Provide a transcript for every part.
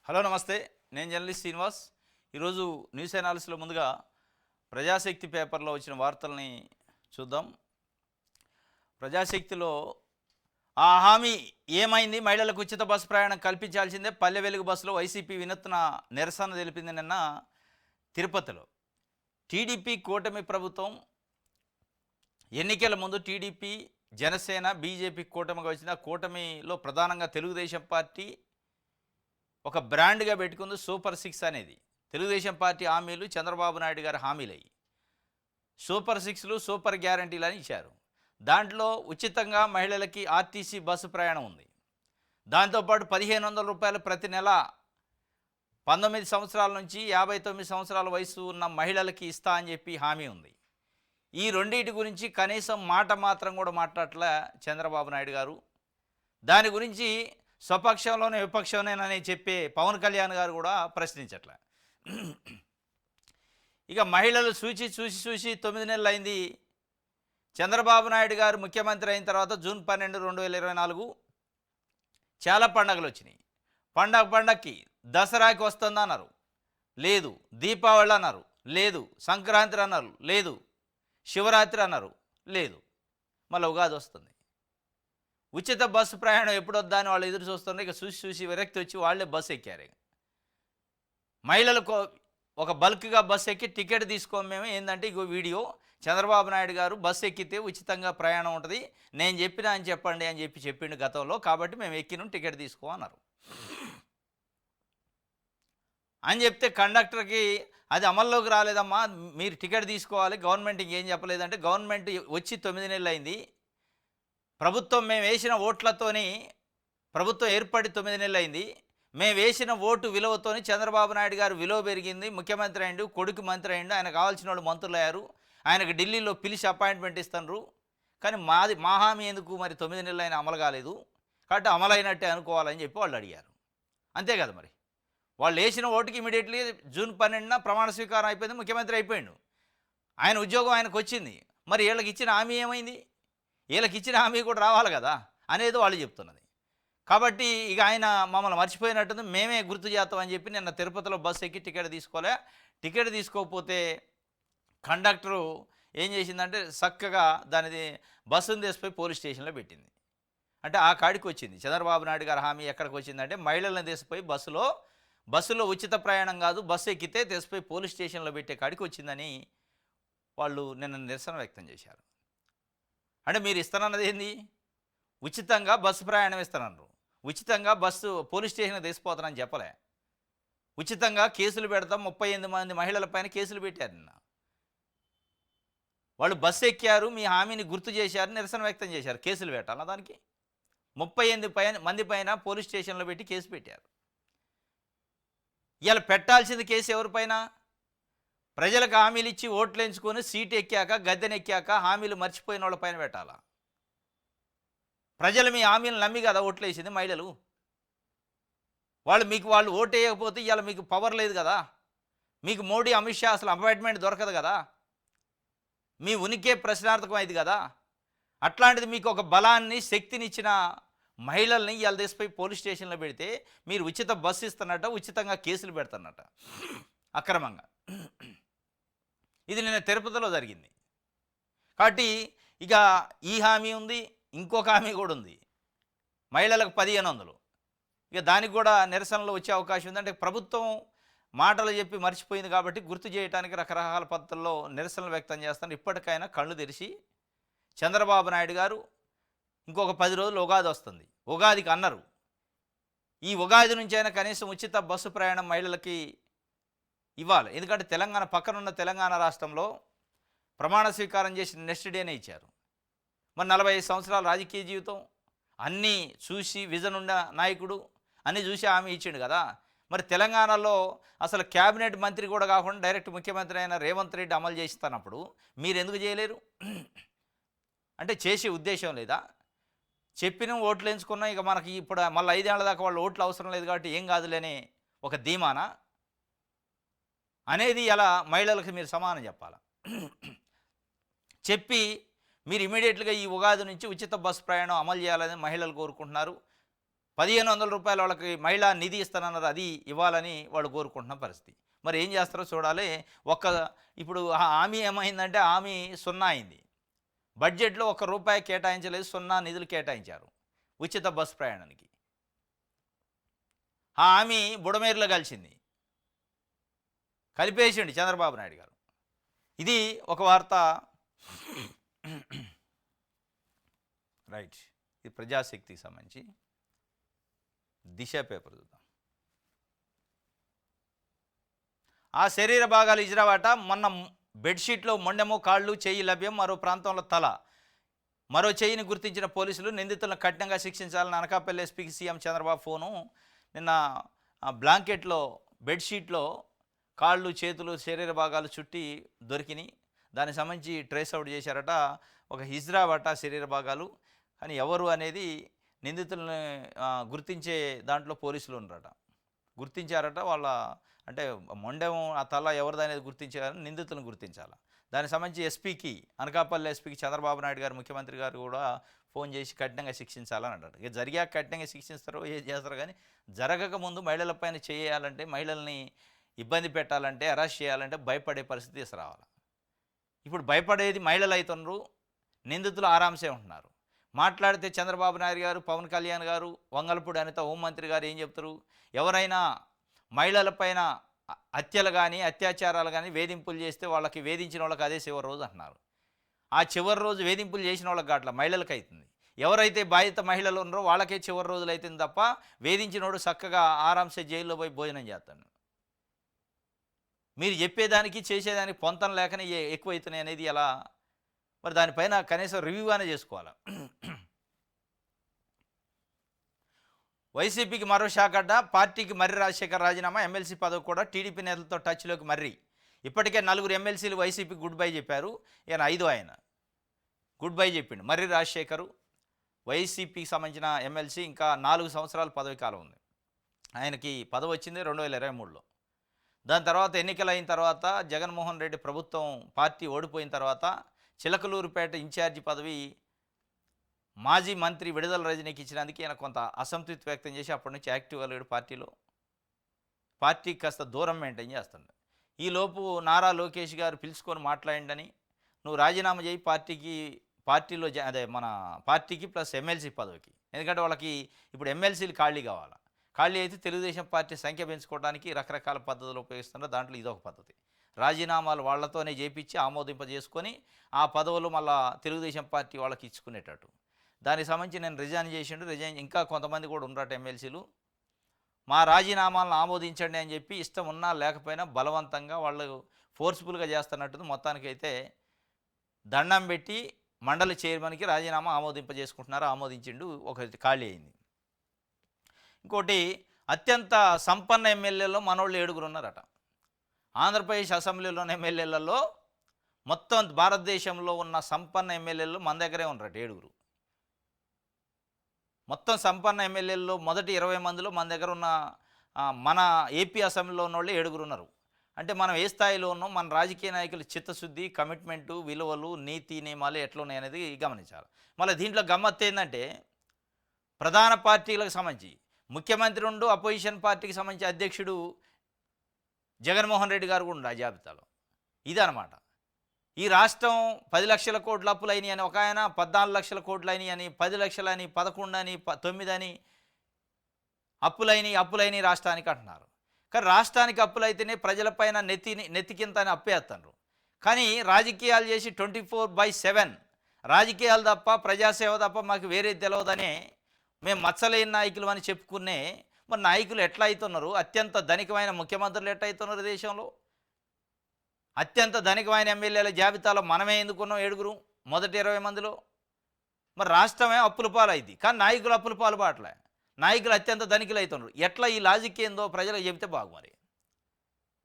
Hello నమస్తే. నేను journalist Srinivas. ఈరోజు న్యూస్ అనాలిసిస్లో ముందుగా ప్రజాశక్తి పేపర్లో వచ్చిన వార్తల్ని చూద్దాం. ప్రజాశక్తిలో ఆ హామీ ఏమైంది, మహిళలకు ఉచిత బస్సు ప్రయాణం కల్పించాల్సిందే, పల్లె వెలుగు బస్సులో వైసీపీ వినూత్న నిరసన తెలిపింది నిన్న తిరుపతిలో. టీడీపీ కూటమి ప్రభుత్వం ఎన్నికల ముందు టీడీపీ, జనసేన, బీజేపీ కూటమిగా వచ్చిన కూటమిలో ప్రధానంగా తెలుగుదేశం పార్టీ ఒక బ్రాండ్గా పెట్టుకుంది సూపర్ 6 అనేది. తెలుగుదేశం పార్టీ హామీలు చంద్రబాబు నాయుడు గారి హామీలయ్యి సూపర్ 6లు, సూపర్ గ్యారంటీలు అని ఇచ్చారు. దాంట్లో ఉచితంగా మహిళలకి ఆర్టీసీ బస్సు ప్రయాణం ఉంది. దాంతోపాటు 1500 రూపాయలు ప్రతి నెల 19 సంవత్సరాల నుంచి 59 సంవత్సరాల వయసు ఉన్న మహిళలకి ఇస్తా అని చెప్పి హామీ ఉంది. ఈ రెండింటి గురించి కనీసం మాట మాత్రం కూడా మాట్లాడట్లే చంద్రబాబు నాయుడు గారు. దాని గురించి స్వపక్షంలోనే విపక్షంలోనే చెప్పే పవన్ కళ్యాణ్ గారు కూడా ప్రశ్నించట్లే. ఇక మహిళలు చూసి 9 నెలలు అయింది. చంద్రబాబు నాయుడు గారు ముఖ్యమంత్రి అయిన తర్వాత జూన్ 12, 2024 చాలా పండగలు వచ్చినాయి. పండగకి దసరాకి వస్తుందన్నారు, లేదు. దీపావళి అన్నారు, లేదు. సంక్రాంతి అన్నారు, లేదు. శివరాత్రి అన్నారు, లేదు. మళ్ళీ ఉగాది వస్తుంది. ఉచిత బస్సు ప్రయాణం ఎప్పుడు వద్దా అని వాళ్ళు ఎదురు చూస్తున్నారు. ఇక చూసి విరక్తి వచ్చి వాళ్ళే బస్సు ఎక్కారు. మహిళలకు ఒక బల్క్గా బస్సు ఎక్కి టికెట్ తీసుకోము మేము. ఏంటంటే ఇగో వీడియో, చంద్రబాబు నాయుడు గారు బస్సు ఎక్కితే ఉచితంగా ప్రయాణం ఉంటుంది, నేను చెప్పినా అని చెప్పండి అని చెప్పిండు గతంలో, కాబట్టి మేము ఎక్కినాం, టికెట్ తీసుకోమన్నారు అని చెప్తే కండక్టర్కి అది అమల్లోకి రాలేదమ్మా, మీరు టికెట్ తీసుకోవాలి, గవర్నమెంట్ ఇంకేం చెప్పలేదంటే, గవర్నమెంట్ వచ్చి 9 నెలలు అయింది, ప్రభుత్వం మేము వేసిన ఓట్లతోని ప్రభుత్వం ఏర్పడి 9 నెలలు అయింది, మేము వేసిన ఓటు విలువతోని చంద్రబాబు నాయుడు గారు విలువ పెరిగింది, ముఖ్యమంత్రి అయిండు, కొడుకు మంత్రి అయిండు, ఆయన కావాల్సిన వాళ్ళు మంత్రులు అయ్యారు, ఆయనకు ఢిల్లీలో పిలిచి అపాయింట్మెంట్ ఇస్తున్నారు, కానీ మా హామీ ఎందుకు మరి 9 నెలలు అయినా అమలు కాలేదు, కాబట్టి అమలైనట్టే అనుకోవాలని చెప్పి వాళ్ళు అడిగారు. అంతే కదా, మరి వాళ్ళు వేసిన ఓటుకి ఇమీడియట్లీ జూన్ 12న ప్రమాణ స్వీకారం అయిపోయింది, ముఖ్యమంత్రి అయిపోయిండు, ఆయన ఉద్యోగం ఆయనకు వచ్చింది. మరి వీళ్ళకి ఇచ్చిన హామీ ఏమైంది? వీళ్ళకి ఇచ్చిన హామీ కూడా రావాలి కదా అనేది వాళ్ళు చెప్తున్నది. కాబట్టి ఇక ఆయన మమ్మల్ని మర్చిపోయినట్టుంది, మేమే గుర్తు చేస్తామని చెప్పి నిన్న తిరుపతిలో బస్సు ఎక్కి టికెట్ తీసుకోలే. టికెట్ తీసుకోకపోతే కండక్టరు ఏం చేసిందంటే చక్కగా దానిది బస్సును తీసిపోయి పోలీస్ స్టేషన్లో పెట్టింది. అంటే ఆ కాడికి వచ్చింది చంద్రబాబు నాయుడు గారి హామీ. ఎక్కడికి వచ్చిందంటే మహిళలను తీసిపోయి బస్సులో ఉచిత ప్రయాణం కాదు, బస్సు ఎక్కితే తీసిపోయి పోలీస్ స్టేషన్లో పెట్టే కాడికి వచ్చిందని వాళ్ళు నిన్న నిరసన వ్యక్తం చేశారు. అంటే మీరు ఇస్తానన్నది ఏంది? ఉచితంగా బస్సు ప్రయాణం ఇస్తానన్నారు, ఉచితంగా బస్సు పోలీస్ స్టేషన్కి తీసిపోతానని చెప్పలే, ఉచితంగా కేసులు పెడతాం, 38 మంది మహిళలపైన కేసులు పెట్టారు నిన్న. వాళ్ళు బస్సు ఎక్కారు, మీ హామీని గుర్తు చేశారు, నిరసన వ్యక్తం చేశారు, కేసులు పెట్టాలా దానికి? 38 మంది పైన పోలీస్ స్టేషన్లో పెట్టి కేసు పెట్టారు. ఇలా పెట్టాల్సింది కేసు ఎవరిపైన? ప్రజలకు హామీలు ఇచ్చి ఓట్లు ఎంచుకొని సీటు ఎక్కాక, గద్దెనెక్కాక హామీలు మర్చిపోయిన వాళ్ళ పైన పెట్టాలా? ప్రజలు మీ హామీలు నమ్మి కదా ఓట్లు వేసింది మహిళలు. వాళ్ళు ఓటు వేయకపోతే ఇవాళ మీకు పవర్ లేదు కదా, మీకు మోడీ, అమిత్ షా అసలు అపాయింట్మెంట్ దొరకదు కదా, మీ ఉనికే ప్రశ్నార్థకం అయింది కదా. అట్లాంటిది మీకు ఒక బలాన్ని, శక్తిని ఇచ్చిన మహిళల్ని ఇవాళ తీసిపోయి పోలీస్ స్టేషన్లో పెడితే మీరు ఉచిత బస్సు ఇస్తున్నట్ట, ఉచితంగా కేసులు పెడుతున్నట్ట అక్రమంగా. ఇది నిన్న తిరుపతిలో జరిగింది. కాబట్టి ఇక ఈ హామీ ఉంది, ఇంకొక హామీ కూడా ఉంది, మహిళలకు 1500. ఇక దానికి కూడా నిరసనలు వచ్చే అవకాశం ఉంది. అంటే ప్రభుత్వం మాటలు చెప్పి మర్చిపోయింది కాబట్టి గుర్తు చేయడానికి రకరకాల పద్ధతుల్లో నిరసనలు వ్యక్తం చేస్తాను. ఇప్పటికైనా కళ్ళు తెరిచి చంద్రబాబు నాయుడు గారు ఇంకొక 10 రోజులు ఉగాది వస్తుంది, ఉగాదికి అన్నారు, ఈ ఉగాది నుంచి అయినా కనీసం ఉచిత బస్సు ప్రయాణం మహిళలకి ఇవ్వాలి. ఎందుకంటే పక్కనున్న తెలంగాణ రాష్ట్రంలో ప్రమాణ స్వీకారం చేసిన నెక్స్ట్ డేనే ఇచ్చారు. మరి 45 సంవత్సరాల రాజకీయ జీవితం అన్నీ చూసి, విజన్ ఉన్న నాయకుడు అన్నీ చూసి హామీ ఇచ్చిండు కదా. మరి తెలంగాణలో అసలు క్యాబినెట్ మంత్రి కూడా కాకుండా డైరెక్ట్ ముఖ్యమంత్రి అయిన రేవంత్ రెడ్డి అమలు చేస్తున్నప్పుడు మీరు ఎందుకు చేయలేరు? అంటే చేసే ఉద్దేశం లేదా? చెప్పిన ఓట్లు ఎంచుకున్నాం, ఇక మనకి ఇప్పుడు మళ్ళీ 5 ఏళ్ల దాకా వాళ్ళు ఓట్లు అవసరం లేదు కాబట్టి ఏం కాదులేని ఒక ధీమానా అనేది అలా మహిళలకు మీరు సమానం చెప్పాలి. చెప్పి మీరు ఇమీడియట్గా ఈ ఉగాది నుంచి ఉచిత బస్సు ప్రయాణం అమలు చేయాలని మహిళలు కోరుకుంటున్నారు. రూ. 1500 వాళ్ళకి మహిళా నిధి ఇస్తానన్నారు, అది ఇవ్వాలని వాళ్ళు కోరుకుంటున్న పరిస్థితి. మరి ఏం చేస్తారో చూడాలి. ఒక్క ఇప్పుడు హామీ ఏమైందంటే హామీ సున్నా అయింది. బడ్జెట్‌లో ఒక్క రూపాయి కేటాయించలేదు, సున్నా నిధులు కేటాయించారు ఉచిత బస్ ప్రయాణానికి. ఆ హామీ బుడమేరులో కలిసింది, కలిపేసిండు చంద్రబాబు నాయుడు గారు. ఇది ఒక వార్త. రైట్, ఇది ప్రజాశక్తికి సంబంధించి దిశ పేపర్ చూద్దాం. ఆ శరీర భాగాలు ఇజ్రావాట. మొన్న బెడ్షీట్లో మొండెము, కాళ్ళు, చెయ్యి లభ్యం, మరో ప్రాంతంలో తల, మరో చెయ్యిని గుర్తించిన పోలీసులు. నిందితులను కఠినంగా శిక్షించాలని అనకాపల్లి ఎస్పీకి సీఎం చంద్రబాబు ఫోను. నిన్న బ్లాంకెట్లో, బెడ్షీట్లో కాళ్ళు, చేతులు, శరీర భాగాలు చుట్టి దొరికినాయి. దానికి సంబంధించి ట్రేస్ అవుట్ చేశారట. ఒక హిజ్రావట శరీర భాగాలు, కానీ ఎవరు అనేది నిందితులను గుర్తించే దాంట్లో పోలీసులు ఉన్నారట. గుర్తించారట. వాళ్ళ అంటే మొండెం, ఆ తల ఎవరిదనేది గుర్తించారని నిందితులను గుర్తించాలి. దానికి సంబంధించి ఎస్పీకి, అనకాపల్లి ఎస్పీకి చంద్రబాబు నాయుడు గారు, ముఖ్యమంత్రి గారు కూడా ఫోన్ చేసి కఠినంగా శిక్షించాలని అంటారు. ఇక జరిగాక కఠినంగా శిక్షిస్తారో ఏం చేస్తారో, కానీ జరగక ముందు మహిళలపైన చేయాలంటే, మహిళల్ని ఇబ్బంది పెట్టాలంటే, అరెస్ట్ చేయాలంటే భయపడే పరిస్థితి తీసుకురావాలి. ఇప్పుడు భయపడేది మహిళలు అవుతున్నారు, నిందితులు ఆరాంసే ఉంటున్నారు. మాట్లాడితే చంద్రబాబు నాయుడు గారు, పవన్ కళ్యాణ్ గారు, వంగలపూడి అనిత హోంమంత్రి గారు ఏం చెప్తారు? ఎవరైనా మహిళలపైన హత్యలు కానీ, అత్యాచారాలు కానీ, వేధింపులు చేస్తే వాళ్ళకి, వేధించిన వాళ్ళకి అదే చివరి రోజు అంటున్నారు. ఆ చివరి రోజు వేధింపులు చేసిన వాళ్ళకి అట్లా మహిళలకు అవుతుంది. ఎవరైతే బాధిత మహిళలు ఉన్నారో వాళ్ళకే చివరి రోజులు అవుతుంది తప్ప, వేధించినోడు చక్కగా ఆరాంసే జైల్లో పోయి భోజనం చేస్తాడు. మీరు చెప్పేదానికి చేసేదానికి పొంతం లేకనే ఎక్కువవుతున్నాయి అనేది ఎలా? మరి దానిపైన కనీసం రివ్యూ అనే చేసుకోవాలి. వైసీపీకి మరో షాక్ అడ్డ. పార్టీకి మర్రి రాజశేఖర్ రాజీనామా, ఎమ్మెల్సీ పదవి కూడా టీడీపీ నేతలతో టచ్లోకి మర్రి. ఇప్పటికే 4 ఎమ్మెల్సీలు వైసీపీకి గుడ్ బై చెప్పారు. ఆయన గుడ్ బై చెప్పిండు. మర్రి రాజశేఖరు వైసీపీకి సంబంధించిన ఎమ్మెల్సీ, ఇంకా 4 సంవత్సరాల పదవి కాలం ఉంది. ఆయనకి పదవి వచ్చింది 2023లో. దాని తర్వాత ఎన్నికలు అయిన తర్వాత, జగన్మోహన్ రెడ్డి ప్రభుత్వం, పార్టీ ఓడిపోయిన తర్వాత చిలకలూరుపేట ఇన్ఛార్జి పదవి మాజీ మంత్రి విడుదల రజనీకి ఇచ్చినందుకు ఈయన కొంత అసంతృప్తి వ్యక్తం చేసి అప్పటి నుంచి యాక్టివ్గా లేడు పార్టీలో. పార్టీకి కాస్త దూరం మెయింటైన్ చేస్తుండే. ఈలోపు నారా లోకేష్ గారు పిలుచుకొని మాట్లాడిండని, నువ్వు రాజీనామా చేయి పార్టీలో అదే మన పార్టీకి ప్లస్ ఎమ్మెల్సీ పదవికి. ఎందుకంటే వాళ్ళకి ఇప్పుడు ఎమ్మెల్సీలు ఖాళీ కావాలి. ఖాళీ అయితే తెలుగుదేశం పార్టీ సంఖ్య పెంచుకోవడానికి రకరకాల పద్ధతులు ఉపయోగిస్తున్నారు. దాంట్లో ఇదొక పద్ధతి. రాజీనామాలు వాళ్ళతోనే చేపించి ఆమోదింపజేసుకొని ఆ పదవులు మళ్ళా తెలుగుదేశం పార్టీ వాళ్ళకి ఇచ్చుకునేటట్టు. దానికి సంబంధించి నేను రిజైన్ ఇంకా కొంతమంది కూడా ఉండరట ఎమ్మెల్సీలు. మా రాజీనామాలను ఆమోదించండి అని చెప్పి ఇష్టం ఉన్నా లేకపోయినా బలవంతంగా వాళ్ళు ఫోర్స్ఫుల్గా చేస్తున్నట్టు. మొత్తానికైతే దండం పెట్టి మండలి చైర్మన్కి రాజీనామా ఆమోదింపజేసుకుంటున్నారు. ఆమోదించిండు, ఒకటి ఖాళీ అయింది. ఇంకోటి, అత్యంత సంపన్న ఎమ్మెల్యేలో మనోళ్ళు 7 ఉన్నారట. ఆంధ్రప్రదేశ్ అసెంబ్లీలోని ఎమ్మెల్యేలలో మొత్తం భారతదేశంలో ఉన్న సంపన్న ఎమ్మెల్యేలు మన దగ్గరే ఉన్నారట 7. మొత్తం సంపన్న ఎమ్మెల్యేల్లో మొదటి 20 మందిలో మన దగ్గర ఉన్న మన ఏపీ అసెంబ్లీలో ఉన్న వాళ్ళు 7 ఉన్నారు. అంటే మనం ఏ స్థాయిలో ఉన్నాం, మన రాజకీయ నాయకుల చిత్తశుద్ధి, కమిట్మెంటు, విలువలు, నీతి నియమాలు ఎట్లున్నాయి అనేది గమనించాలి. మళ్ళీ దీంట్లో గమ్మత్తు ఏంటంటే, ప్రధాన పార్టీలకు సంబంధించి ముఖ్యమంత్రి ఉండు, అపోజిషన్ పార్టీకి సంబంధించి అధ్యక్షుడు జగన్మోహన్ రెడ్డి గారు కూడా ఆ జాబితాలో. ఇదనమాట. ఈ రాష్ట్రం 10 లక్షల కోట్ల అప్పులైనవి అని ఒక ఆయన, 14 లక్షల కోట్లు అయినాయి అని, 10 లక్షలని, 11 అని, 9 అని అప్పులైనవి రాష్ట్రానికి అంటున్నారు. కానీ రాష్ట్రానికి అప్పులైతేనే ప్రజలపైన నెత్తికింత అని అప్పేస్తున్నారు. కానీ రాజకీయాలు చేసి 24/7 రాజకీయాలు తప్ప, ప్రజాసేవ తప్ప మాకు వేరే తెలియదనే మేము మచ్చలేని నాయకులు అని చెప్పుకునే మరి నాయకులు ఎట్లా అవుతున్నారు? అత్యంత ధనికమైన ముఖ్యమంత్రులు ఎట్లా అవుతున్నారు దేశంలో? అత్యంత ధనికమైన ఎమ్మెల్యేల జాబితాలో మనమే ఎందుకున్నాం 7 మొదటి 20 మందిలో. మరి రాష్ట్రమే అప్పుల పాలైంది, కానీ నాయకులు అప్పుల పాలు పాటలే. నాయకులు అత్యంత ధనికులు అవుతున్నారు. ఎట్లా ఈ లాజిక్ ఏందో ప్రజలకు చెబితే బాగు. మరి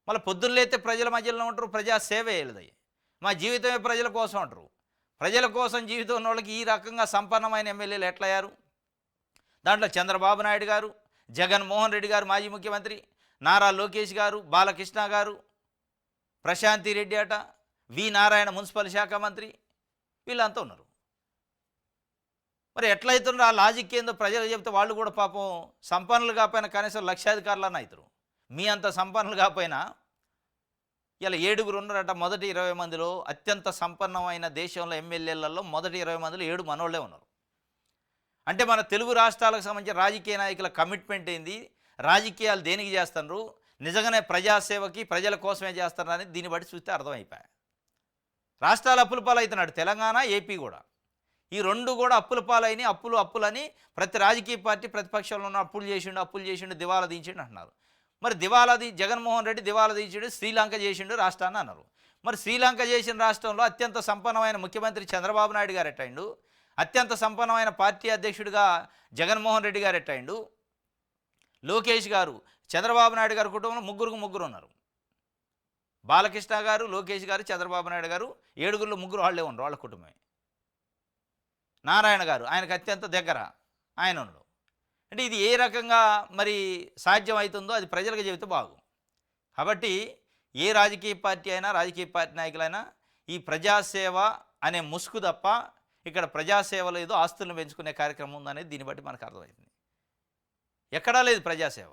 మళ్ళీ పొద్దున్నలేస్తే ప్రజల మధ్యలో ఉంటారు, ప్రజా సేవే వెళ్దాయి, మా జీవితమే ప్రజల కోసం అంటారు. ప్రజల కోసం జీవితం ఉన్న వాళ్ళకి ఈ రకంగా సంపన్నమైన ఎమ్మెల్యేలు ఎట్లయ్యారు? దాంట్లో చంద్రబాబు నాయుడు గారు, జగన్మోహన్ రెడ్డి గారు మాజీ ముఖ్యమంత్రి, నారా లోకేష్ గారు, బాలకృష్ణ గారు, ప్రశాంతి రెడ్డి అట, వి నారాయణ మున్సిపల్ శాఖ మంత్రి, వీళ్ళంతా ఉన్నారు. మరి ఎట్లయితుండ్రో ఆ లాజిక్ ఏందో ప్రజలకు చెప్తే వాళ్ళు కూడా పాపం సంపన్నులు కాకపోయినా కనీసం లక్షాధికారులన్న అవుతారు. మీ అంత సంపన్నులు కాకపోయినా ఇలా 7 ఉన్నారట. మొదటి 20 మందిలో అత్యంత సంపన్నమైన దేశంలో ఎమ్మెల్యేలలో మొదటి 20 మందిలో 7 మనోళ్ళే ఉన్నారు. అంటే మన తెలుగు రాష్ట్రాలకు సంబంధించిన రాజకీయ నాయకుల కమిట్మెంట్ ఏంది, రాజకీయాలు దేనికి చేస్తున్నారు, నిజంగానే ప్రజాసేవకి ప్రజల కోసమే చేస్తున్నారని దీన్ని బట్టి చూస్తే అర్థమైపోయాయి. రాష్ట్రాలు అప్పుల పాలవుతున్నాడు, తెలంగాణ ఏపీ కూడా. ఈ రెండు కూడా అప్పుల పాలైన అప్పులని ప్రతి రాజకీయ పార్టీ ప్రతిపక్షంలో ఉన్న అప్పులు చేసిండు దివాలా దించిండు అంటున్నారు. మరి జగన్మోహన్ రెడ్డి దివాలా తీసిండు, శ్రీలంక చేసిండు రాష్ట్రాన్ని అన్నారు. మరి శ్రీలంక చేసిన రాష్ట్రంలో అత్యంత సంపన్నమైన ముఖ్యమంత్రి చంద్రబాబు నాయుడు గారు ఎట్టయిండు, అత్యంత సంపన్నమైన పార్టీ అధ్యక్షుడిగా జగన్మోహన్ రెడ్డి గారు ఎట్టయిండు, లోకేష్ గారు, చంద్రబాబు నాయుడు గారి కుటుంబంలో ముగ్గురు ఉన్నారు. బాలకృష్ణ గారు, లోకేష్ గారు, చంద్రబాబు నాయుడు గారు, 7గురిలో 3 వాళ్ళే ఉన్నారు, వాళ్ళ కుటుంబమే. నారాయణ గారు ఆయనకు అత్యంత దగ్గర ఆయన ఉన్నాడు. అంటే ఇది ఏ రకంగా మరి సాధ్యమవుతుందో అది ప్రజలకు చెబితే బాగు. కాబట్టి ఏ రాజకీయ పార్టీ అయినా, రాజకీయ పార్టీ నాయకులైనా ఈ ప్రజాసేవ అనే ముసుగు తప్ప ఇక్కడ ప్రజాసేవ లేదు, ఆస్తులను పెంచుకునే కార్యక్రమం ఉందనేది దీన్ని బట్టి మనకు అర్థమవుతుంది. ఎక్కడా లేదు ప్రజాసేవ.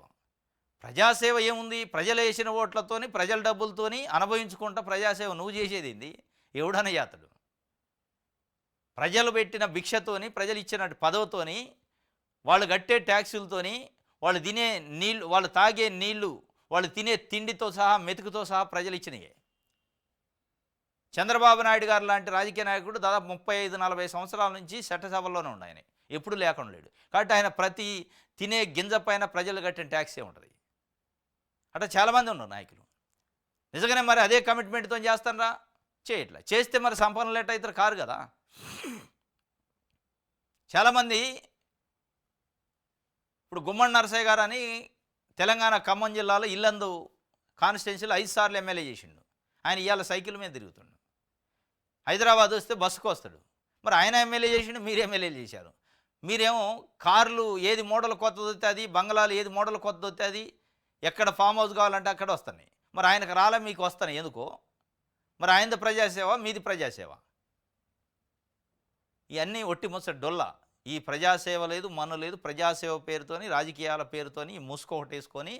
ప్రజాసేవ ఏముంది? ప్రజలు వేసిన ఓట్లతోని, ప్రజల డబ్బులతోని అనుభవించుకుంటా ప్రజాసేవ నువ్వు చేసేది ఏంది? ఎవడన జాతడు. ప్రజలు పెట్టిన భిక్షతోని, ప్రజలు ఇచ్చిన పదవితోని, వాళ్ళు కట్టే ట్యాక్సులతోని, వాళ్ళు తినే నీళ్ళు, వాళ్ళు తాగే నీళ్లు, వాళ్ళు తినే తిండితో సహా, మెతుకుతో సహా ప్రజలు ఇచ్చినయే. చంద్రబాబు నాయుడు గారు లాంటి రాజకీయ నాయకుడు దాదాపు 35-40 సంవత్సరాల నుంచి చట్టసభల్లోనే ఉండు. ఆయన ఎప్పుడు లేకుండా లేడు. కాబట్టి ఆయన ప్రతి తినే గింజ పైన ప్రజలు కట్టిన ట్యాక్సే ఉంటుంది. అట్లా చాలామంది ఉన్నారు నాయకులు. నిజంగానే మరి అదే కమిట్మెంట్తో చేస్తానరా? చేయట్లా. చేస్తే మరి సంపన్నులు ఎట్టయితారు? కారు కదా. చాలామంది ఇప్పుడు గుమ్మడి నరసయ్య గారు అని తెలంగాణ ఖమ్మం జిల్లాలో ఇల్లందు కాన్స్టిట్యున్సీలో 5 సార్లు ఎమ్మెల్యే చేసిండు. ఆయన ఇవాళ సైకిల్ మీద తిరుగుతుండు. హైదరాబాద్ వస్తే బస్సుకు వస్తాడు. మరి ఆయన ఎమ్మెల్యే చేసిండు, మీరు ఎమ్మెల్యేలు చేశారు. మీరేమో కార్లు ఏది మోడల్ కొత్తది వస్తే అది, బంగ్లాలు ఏది మోడల్ కొత్తది వస్తే అది, ఎక్కడ ఫామ్ హౌస్ కావాలంటే అక్కడ వస్తున్నాయి. మరి ఆయనకు రాలే, మీకు వస్తున్నాయి ఎందుకో? మరి ఆయనది ప్రజాసేవ, మీది ప్రజాసేవ. ఇవన్నీ ఒట్టి ముచ్చట డొల్లా. ఈ ప్రజాసేవ లేదు, మన్ను లేదు. ప్రజాసేవ పేరుతోని, రాజకీయాల పేరుతోని ముసుగు ఒకటేసుకొని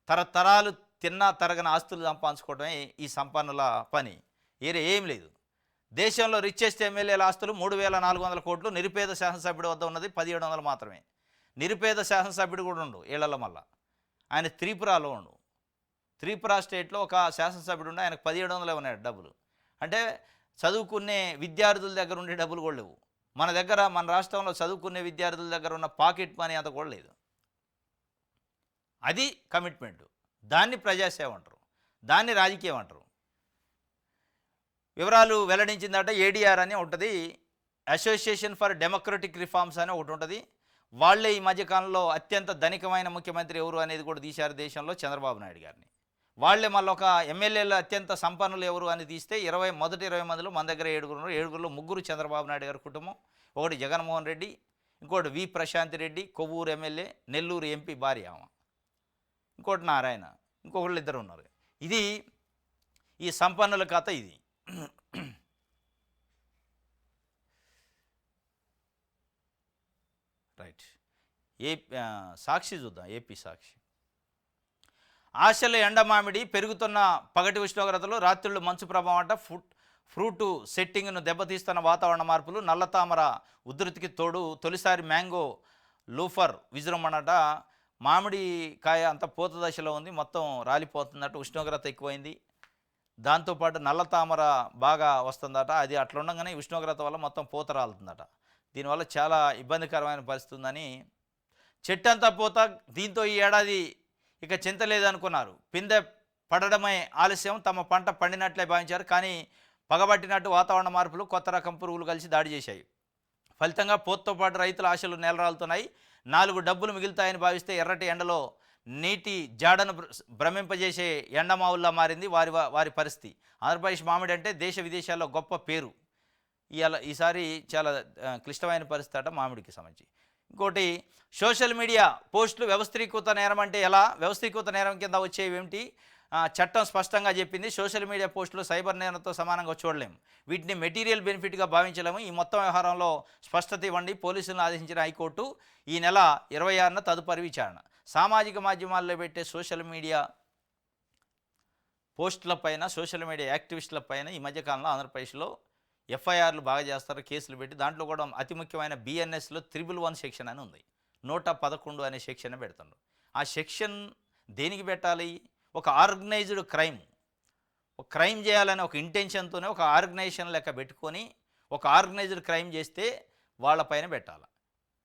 తరతరాలు తిన్నా తరగని ఆస్తులు సంపాదించుకోవడమే ఈ సంపన్నుల పని. ఏరే ఏం లేదు. దేశంలో రిచెస్ట్ ఎమ్మెల్యేల ఆస్తులు 3,400 కోట్లు. నిరుపేద శాసనసభ్యుడి వద్ద ఉన్నది 1,700 మాత్రమే. నిరుపేద శాసనసభ్యుడు కూడా ఉండు ఏళ్లలో. మళ్ళా ఆయన త్రిపురలో ఉండు. త్రిపుర స్టేట్లో ఒక శాసనసభ్యుడు ఉండి ఆయనకు 1,700 ఉన్నాయి డబ్బులు. అంటే చదువుకునే విద్యార్థుల దగ్గర ఉండే డబ్బులు కూడా లేవు. మన దగ్గర, మన రాష్ట్రంలో చదువుకునే విద్యార్థుల దగ్గర ఉన్న పాకెట్ మనీ అంత కూడా లేదు. అది కమిట్మెంటు. దాన్ని ప్రజాసేవ అంటారు, దాన్ని రాజకీయం అంటారు. వివరాలు వెల్లడించిందట ఏడీఆర్ అని ఉంటుంది, అసోసియేషన్ ఫర్ డెమోక్రటిక్ రిఫార్మ్స్ అని ఒకటి ఉంటుంది. వాళ్ళే ఈ మధ్యకాలంలో అత్యంత ధనికమైన ముఖ్యమంత్రి ఎవరు అనేది కూడా తీశారు దేశంలో, చంద్రబాబు నాయుడు గారిని. వాళ్ళే మళ్ళీ ఒక ఎమ్మెల్యేలు అత్యంత సంపన్నులు ఎవరు అని తీస్తే మొదటి 20 మందిలో మన దగ్గర 7గురు ఉన్నారు. 7గురిలో 3 చంద్రబాబు నాయుడు గారి కుటుంబం, ఒకటి జగన్మోహన్ రెడ్డి, ఇంకోటి వి ప్రశాంత్ రెడ్డి కొవ్వూరు ఎమ్మెల్యే, నెల్లూరు ఎంపీ భార్య ఆమె, ఇంకోటి నారాయణ, ఇంకొకళ్ళు 2 ఉన్నారు. ఇది ఈ సంపన్నుల కథ. ఇది రైట్. సాక్షి చూద్దాం. ఏపీ సాక్షి. ఆశల ఎండమామిడి, పెరుగుతున్న పగటి ఉష్ణోగ్రతలు, రాత్రుళ్ళు మంచు ప్రభావం అంట. ఫ్రూటు సెట్టింగ్ను దెబ్బతీస్తున్న వాతావరణ మార్పులు, నల్లతామర ఉధృతికి తోడు తొలిసారి మ్యాంగో లూఫర్ విజృంభణట. మామిడి కాయ అంత పూత దశలో ఉంది, మొత్తం రాలిపోతుందట. ఉష్ణోగ్రత ఎక్కువైంది, దాంతోపాటు నల్లతామర బాగా వస్తుందట. అది అట్లా ఉండగానే ఉష్ణోగ్రత వల్ల మొత్తం పూత రాలుతుందట. దీనివల్ల చాలా ఇబ్బందికరమైన పరిస్థితి ఉందని. చెట్టంతా పూత, దీంతో ఈ ఏడాది ఇక చింత లేదనుకున్నారు. పిందె పడడమే ఆలస్యం, తమ పంట పండినట్లే భావించారు. కానీ పగబట్టినట్టు వాతావరణ మార్పులు, కొత్త రకం పురుగులు కలిసి దాడి చేశాయి. ఫలితంగా పూతతో పాటు రైతుల ఆశలు నెలరాలుతున్నాయి. 4 డబ్బులు మిగులుతాయని భావిస్తే ఎర్రటి ఎండలో నీటి జాడను భ్రమింపజేసే ఎండమావుల్లా మారింది వారి పరిస్థితి. ఆంధ్రప్రదేశ్ మామిడి అంటే దేశ విదేశాల్లో గొప్ప పేరు. ఈసారి చాలా క్లిష్టమైన పరిస్థితి అట మామిడికి సంబంధించి. ఇంకోటి, సోషల్ మీడియా పోస్టులు వ్యవస్థీకృత నేరం అంటే ఎలా? వ్యవస్థీకృత నేరం కింద వచ్చేవి ఏమిటి? చట్టం స్పష్టంగా చెప్పింది, సోషల్ మీడియా పోస్టులు సైబర్ నేరంతో సమానంగా చూడలేము, వీటిని మెటీరియల్ బెనిఫిట్గా భావించలేము, ఈ మొత్తం వ్యవహారంలో స్పష్టత ఇవ్వండి పోలీసులను ఆదేశించిన హైకోర్టు ఈ నెల 26న తదుపరి విచారణ. సామాజిక మాధ్యమాల్లో పెట్టే సోషల్ మీడియా పోస్టులపైన, సోషల్ మీడియా యాక్టివిస్టులపైన ఈ మధ్యకాలంలో ఆంధ్రప్రదేశ్లో ఎఫ్ఐఆర్లు బాగా చేస్తారు, కేసులు పెట్టి. దాంట్లో కూడా అతి ముఖ్యమైన బిఎన్ఎస్లో 111 సెక్షన్ అని ఉంది, 111 అనే సెక్షన్ పెడుతున్నారు. ఆ సెక్షన్ దేనికి పెట్టాలి? ఒక ఆర్గనైజ్డ్ క్రైమ్, ఒక క్రైమ్ చేయాలని ఒక ఇంటెన్షన్తోనే ఒక ఆర్గనైజేషన్ లెక్క పెట్టుకొని ఒక ఆర్గనైజ్డ్ క్రైమ్ చేస్తే వాళ్ళపైన పెట్టాలి.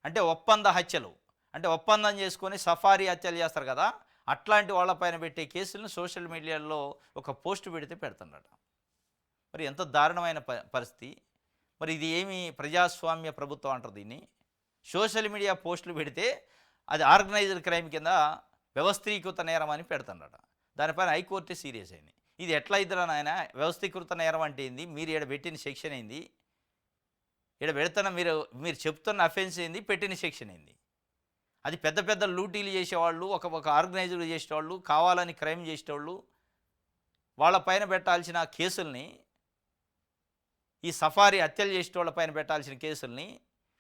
అంటే ఒప్పంద హత్యలు, అంటే ఒప్పందం చేసుకొని సఫారీ హత్యలు చేస్తారు కదా, అట్లాంటి వాళ్ళపైన పెట్టే కేసులను సోషల్ మీడియాలో ఒక పోస్ట్ పెడితే పెడుతున్నారట. మరి ఎంత దారుణమైన పరిస్థితి. మరి ఇది ఏమి ప్రజాస్వామ్య ప్రభుత్వం అంటారు దీన్ని? సోషల్ మీడియా పోస్టులు పెడితే అది ఆర్గనైజ్డ్ క్రైమ్ కింద వ్యవస్థీకృత నేరం అని పెడుతున్నారట. దానిపైన హైకోర్టు సీరియస్ అయింది. ఇది ఎట్లా ఇద్దరు నాయన? వ్యవస్థీకృత నేరం అంటే ఏంది? మీరు ఇక్కడ పెట్టిన సెక్షన్ ఏంది? ఇక్కడ పెడుతున్న మీరు చెప్తున్న అఫెన్స్ ఏంది? పెట్టిన సెక్షన్ ఏంది? అది పెద్ద పెద్ద లూటీలు చేసేవాళ్ళు, ఒక ఆర్గనైజ్డ్ చేసేవాళ్ళు, కావాలని క్రైమ్ చేసేవాళ్ళు, వాళ్ళపైన పెట్టాల్సిన కేసుల్ని, ఈ సఫారీ హత్యలు చేసేవాళ్ళ పైన పెట్టాల్సిన కేసుల్ని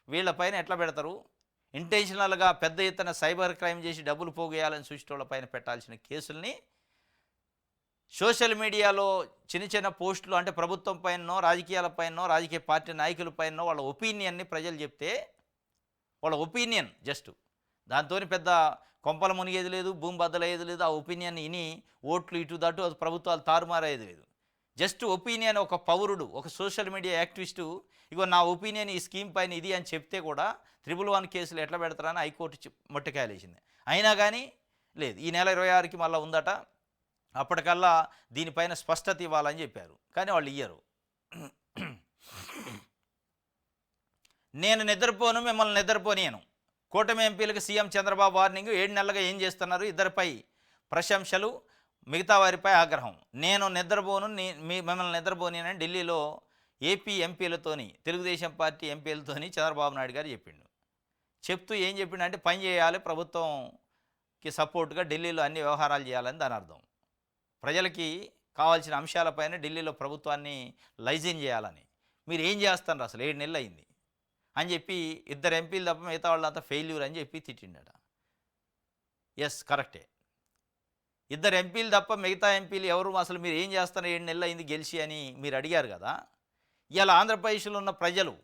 వీళ్ళపైన ఎట్లా పెడతారు? ఇంటెన్షనల్గా పెద్ద ఎత్తున సైబర్ క్రైమ్ చేసి డబ్బులు పోగేయాలని చూసేవాళ్ళ పైన పెట్టాల్సిన కేసుల్ని సోషల్ మీడియాలో చిన్న చిన్న పోస్టులు, అంటే ప్రభుత్వం పైనో, రాజకీయాల పైనో, రాజకీయ పార్టీ నాయకుల పైనో వాళ్ళ ఒపీనియన్ని ప్రజలు చెప్తే, వాళ్ళ ఒపీనియన్ జస్ట్ దాంతో పెద్ద కొంపల మునిగేది లేదు, భూమి బద్దలయ్యేది లేదు. ఆ ఒపీనియన్ ఇని ఓట్లు ఇటు దటు ప్రభుత్వాలు తారుమారయ్యేది లేదు. జస్ట్ ఒపీనియన్, ఒక పౌరుడు, ఒక సోషల్ మీడియా యాక్టివిస్టు ఇగో నా ఒపీనియన్ ఈ స్కీమ్ పైన ఇది అని చెప్తే కూడా 111 కేసులు ఎట్లా పెడతారని హైకోర్టు మొట్టకాయలేసింది. అయినా కానీ లేదు, ఈ నెల 26కి మళ్ళీ ఉందట, అప్పటికల్లా దీనిపైన స్పష్టత ఇవ్వాలని చెప్పారు, కానీ వాళ్ళు ఇయ్యరు. నేను నిద్రపోను, మిమ్మల్ని నిద్రపోనియను, కూటమి ఎంపీలకు సీఎం చంద్రబాబు వార్నింగ్. 7 నెలలుగా ఏం చేస్తున్నారు? ఇద్దరిపై ప్రశంసలు, మిగతా వారిపై ఆగ్రహం. నేను నిద్రపోను, మిమ్మల్ని నిద్రపోనియనని ఢిల్లీలో ఏపీ ఎంపీలతోని, తెలుగుదేశం పార్టీ ఎంపీలతోని చంద్రబాబు నాయుడు గారు చెప్తూ ఏం చెప్పిండంటే పని చేయాలి, ప్రభుత్వంకి సపోర్ట్గా ఢిల్లీలో అన్ని వ్యవహారాలు చేయాలని దాని అర్థం. ప్రజలకి కావాల్సిన అంశాలపైన ఢిల్లీలో ప్రభుత్వాన్ని లైజన్ చేయాలని. మీరు ఏం చేస్తున్నారు అసలు? 7 నెలలు అయింది అని చెప్పి 2 ఎంపీలు తప్ప మిగతా వాళ్ళంతా ఫెయిల్యూర్ అని చెప్పి తిట్టిండట. ఎస్, కరెక్టే. 2 ఎంపీలు తప్ప మిగతా ఎంపీలు ఎవరు అసలు మీరు ఏం చేస్తున్నారు 7 నెలలు అయింది గెలిచి అని మీరు అడిగారు కదా. ఇలా ఆంధ్రప్రదేశ్లో ఉన్న ప్రజలు,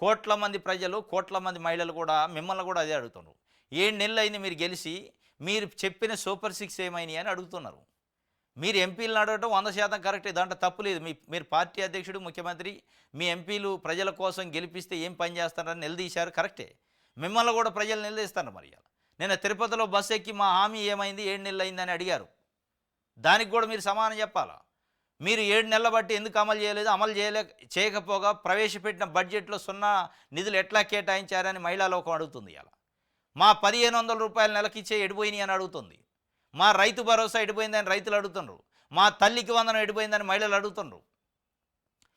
కోట్ల మంది ప్రజలు, కోట్ల మంది మహిళలు కూడా మిమ్మల్ని కూడా అదే అడుగుతున్నారు. 7 నెలలు అయింది మీరు గెలిచి, మీరు చెప్పిన సూపర్ 6 ఏమైనాయి అని అడుగుతున్నారు. మీరు ఎంపీలను అడగటం 100% కరెక్టే, దాంట్లో తప్పు లేదు. మీరు పార్టీ అధ్యక్షుడు, ముఖ్యమంత్రి, మీ ఎంపీలు ప్రజల కోసం గెలిపిస్తే ఏం పని చేస్తారని నిలదీశారు, కరెక్టే. మిమ్మల్ని కూడా ప్రజలు నిలదీస్తారు. మరి నేను తిరుపతిలో బస్సు ఎక్కి మా హామీ ఏమైంది 7 నెలలు అయిందని అడిగారు, దానికి కూడా మీరు సమాధానం చెప్పాలా. మీరు 7 నెలల బట్టి ఎందుకు అమలు చేయలేదు? అమలు చేయకపోగా ప్రవేశపెట్టిన బడ్జెట్లో 0 నిధులు ఎట్లా కేటాయించారని మహిళా లోకం అడుగుతుంది. ఇలా మా 1500 రూపాయలు నెలకిచ్చే ఎడిపోయినాయి అని అడుగుతుంది. మా రైతు భరోసా ఎడిపోయిందని రైతులు అడుగుతున్నారు. మా తల్లికి వందనం ఎడిపోయిందని మహిళలు అడుగుతున్నారు.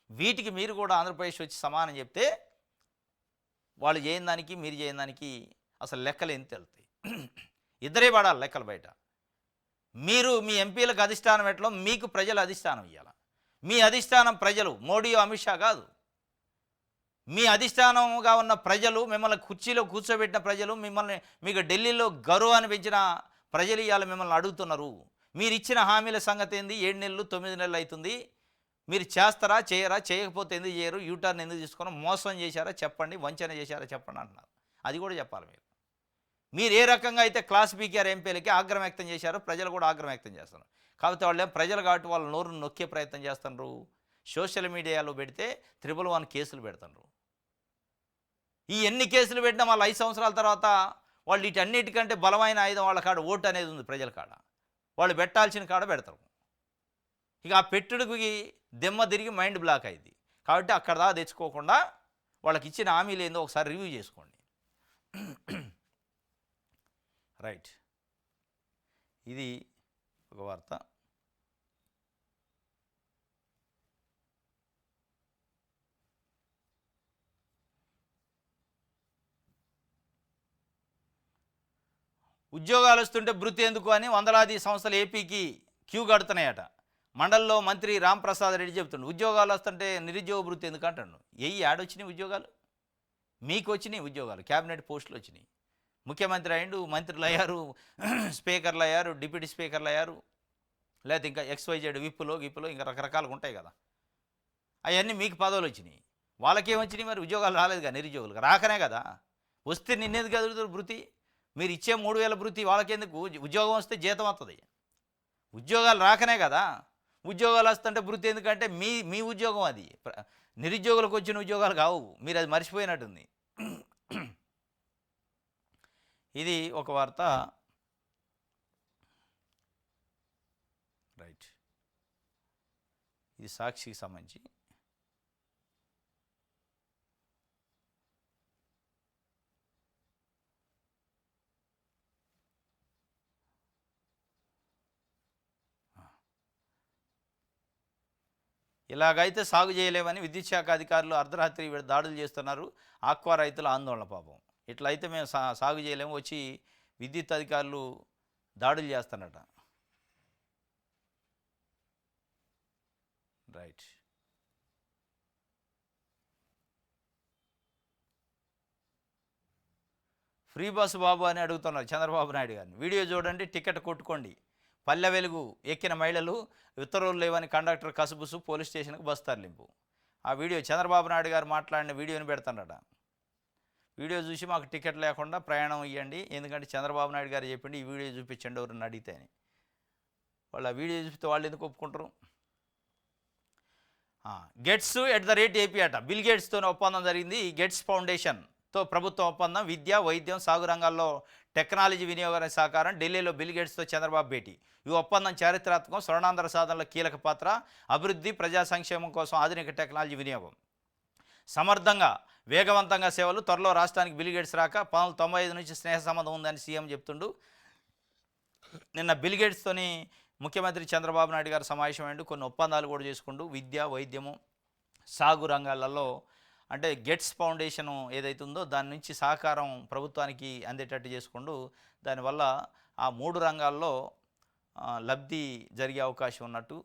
వీటికి మీరు కూడా ఆంధ్రప్రదేశ్ వచ్చి సమానం చెప్తే వాళ్ళు చేయని దానికి మీరు చేయని దానికి అసలు లెక్కలు ఎంత వెళ్తాయి? ఇద్దరే పడాలి లెక్కలు బయట. మీరు మీ ఎంపీలకు అధిష్టానం ఎట్లా, మీకు ప్రజలు అధిష్టానం ఇవ్వాలి. మీ అధిష్టానం ప్రజలు, మోడీ అమిత్ షా కాదు. మీ అధిష్టానంగా ఉన్న ప్రజలు, మిమ్మల్ని కుర్చీలో కూర్చోబెట్టిన ప్రజలు, మీకు ఢిల్లీలో గౌరవాన్ని పెంచిన ప్రజలు ఇవాళ మిమ్మల్ని అడుగుతున్నారు. మీరు ఇచ్చిన హామీల సంగతి ఏంది? 7 నెలలు 9 నెలలు అవుతుంది. మీరు చేస్తారా, చేయరా? చేయకపోతే ఎందుకు చేయరు? యూటర్న్ ఎందుకు తీసుకున్నా? మోసం చేశారా చెప్పండి, వంచన చేశారా చెప్పండి అంటున్నారు. అది కూడా చెప్పాలి. మీరు ఏ రకంగా అయితే క్లాస్ బీకేఆర్ ఎంపీలకి ఆగ్రహం వ్యక్తం చేశారో ప్రజలు కూడా ఆగ్రహం వ్యక్తం చేస్తున్నారు. కాబట్టి వాళ్ళు ప్రజలు కాబట్టి వాళ్ళ నోరును నొక్కే ప్రయత్నం చేస్తున్నారు. సోషల్ మీడియాలో పెడితే 111 కేసులు పెడుతున్నారు. ఈ ఎన్ని కేసులు పెట్టినా మళ్ళీ 5 సంవత్సరాల తర్వాత వాళ్ళు వీటన్నిటికంటే బలమైన ఆయుధం వాళ్ళ కాడ ఓటు అనేది ఉంది. ప్రజల కాడ వాళ్ళు పెట్టాల్సిన కాడ పెడతారు. ఇక ఆ పెట్టుడికి దిమ్మ తిరిగి మైండ్ బ్లాక్ అయింది. కాబట్టి అక్కడ దాకా తెచ్చుకోకుండా వాళ్ళకి ఇచ్చిన హామీలు ఏందో ఒకసారి రివ్యూ చేసుకోండి. రైట్, ఇది ఒక వార్త. ఉద్యోగాలు వస్తుంటే భృతి ఎందుకు అని వందలాది సంస్థలు ఏపీకి క్యూ కడుతున్నాయట. మండలిలో మంత్రి రాంప్రసాద్ రెడ్డి చెప్తుండు ఉద్యోగాలు వస్తుంటే నిరుద్యోగ వృత్తి ఎందుకు అంటాడు. యాడొచ్చినాయి ఉద్యోగాలు? మీకు వచ్చినాయి ఉద్యోగాలు, క్యాబినెట్ పోస్టులు వచ్చినాయి, ముఖ్యమంత్రి అయ్యిండు, మంత్రులు అయ్యారు, స్పీకర్లు అయ్యారు, డిప్యూటీ స్పీకర్లు అయ్యారు, లేకపోతే ఇంకా XYZ గిప్పులో ఇంకా రకరకాలుగా ఉంటాయి కదా, అవన్నీ మీకు పదవులు వచ్చినాయి. వాళ్ళకేమొచ్చినాయి మరి? ఉద్యోగాలు రాలేదుగా నిరుద్యోగులుగా, రాకనే కదా. వస్తే నిన్నెందుకు కదులుతారు భృతి? మీరు ఇచ్చే 3000 భృతి వాళ్ళకెందుకు? ఉద్యోగం వస్తే జీతం వస్తుంది, ఉద్యోగాలు రాకనే కదా. ఉద్యోగాలు వస్తుంటే భృతి ఎందుకంటే మీ ఉద్యోగం అది, నిరుద్యోగులకు వచ్చిన ఉద్యోగాలు కావు, మీరు అది మర్చిపోయినట్టుంది. ఇది ఒక వార్త. రైట్, ఇది సాక్షికి సంబంధించి. ఇలాగైతే సాగు చేయలేమని విద్యుత్ శాఖ అధికారులు అర్ధరాత్రి దాడులు చేస్తున్నారు. ఆక్వా రైతుల ఆందోళన. పాపం ఇట్లయితే మేము సాగు చేయలేము, వచ్చి విద్యుత్ అధికారులు దాడులు చేస్తారట. రైట్, ఫ్రీ బస్సు బాబు అని అడుగుతున్నారు చంద్రబాబు నాయుడు గారిని. వీడియో చూడండి, టికెట్ కొట్టుకోండి. పల్లె వెలుగు ఎక్కిన మహిళలు ఉత్తర్వులు లేవని కండక్టర్ కసుబుసు పోలీస్ స్టేషన్కి బస్ తరలింపు. ఆ వీడియో చంద్రబాబు నాయుడు గారు మాట్లాడిన వీడియోని పెడతాడట. వీడియో చూసి మాకు టికెట్ లేకుండా ప్రయాణం ఇవ్వండి, ఎందుకంటే చంద్రబాబు నాయుడు గారు చెప్పిండి ఈ వీడియో చూపించండి ఎవరన్నా అడిగితే అని. వాళ్ళు ఆ వీడియో చూపిస్తే వాళ్ళు ఎందుకు ఒప్పుకుంటారు? Gates@AP అట. బిల్ గేట్స్తో ఒప్పందం జరిగింది. గేట్స్ ఫౌండేషన్తో ప్రభుత్వం ఒప్పందం. విద్య, వైద్యం, సాగు రంగాల్లో టెక్నాలజీ వినియోగానికి సహకారం. ఢిల్లీలో బిల్ గేట్స్తో చంద్రబాబు భేటీ. ఈ ఒప్పందం చారిత్రాత్మకం, స్వర్ణాంధ్ర సాధనలో కీలక పాత్ర. అభివృద్ధి, ప్రజా సంక్షేమం కోసం ఆధునిక టెక్నాలజీ వినియోగం, సమర్థంగా వేగవంతంగా సేవలు. త్వరలో రాష్ట్రానికి బిల్ గేట్స్ రాక 1995 నుంచి స్నేహ సంబంధం ఉందని సీఎం చెప్తుండు. నిన్న బిల్ గేట్స్తోని ముఖ్యమంత్రి చంద్రబాబు నాయుడు గారు సమావేశమైండు, కొన్ని ఒప్పందాలు కూడా చేసుకుంటూ విద్య, వైద్యము, సాగు రంగాలలో అంటే గేట్స్ ఫౌండేషన్ ఏదైతే ఉందో దాని నుంచి సహకారం ప్రభుత్వానికి అందేటట్టు చేసుకుంటూ దానివల్ల ఆ 3 రంగాల్లో లబ్ధి జరిగే అవకాశం ఉన్నట్టు